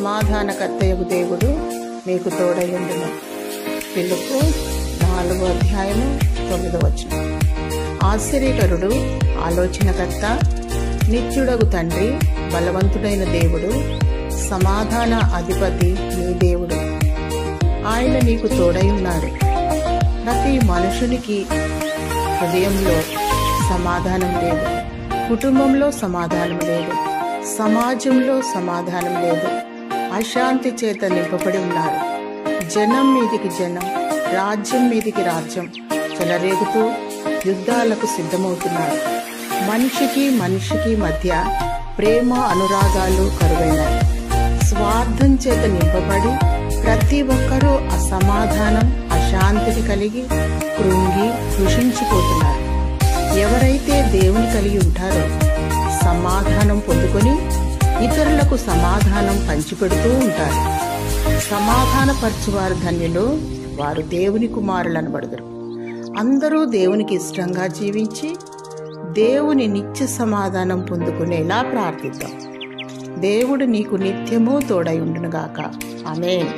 సమాధానకర్తయగు దేవుడు మీకు తోడయుండును. ఫిలిప్పు 4:9. ఆశ్చర్యకరుడు, ఆలోచనకర్త, నిత్యుడగు తండ్రి, బలవంతుడైన దేవుడు, సమాధాన అధిపతి నీ దేవుడు. ఆయన నీకు తోడై ఉన్నాడు. ప్రతి మనుషునికి హృదయంలో సమాధానం లేదు, కుటుంబంలో సమాధానం లేదు, సమాజంలో సమాధానం లేదు. అశాంతి చేత నింపబడి ఉన్నారు. జనం మీదికి జనం, రాజ్యం మీదికి రాజ్యం చెలరేగుతూ యుద్ధాలకు సిద్ధమవుతున్నారు. మనిషికి మనిషికి మధ్య ప్రేమ అనురాగాలు కరువైనాయి. స్వార్థం చేత నింపబడి ప్రతి ఒక్కరూ అసమాధానం, అశాంతిని కలిగి కృంగి కృషించిపోతున్నారు. ఎవరైతే దేవుని కలిగి ఉంటారో సమాధానం పొందుకొని ఇతరులకు సమాధానం పంచిపెడుతూ ఉంటారు. సమాధానపరచువారు ధన్యులు, వారు దేవుని కుమారులు అనబడుదురు. అందరూ దేవునికి ఇష్టంగా జీవించి దేవుని నిత్య సమాధానం పొందుకునేలా ప్రార్థిద్దాం. దేవుడు నీకు నిత్యము తోడై ఉండునుగాక. ఆమేన్.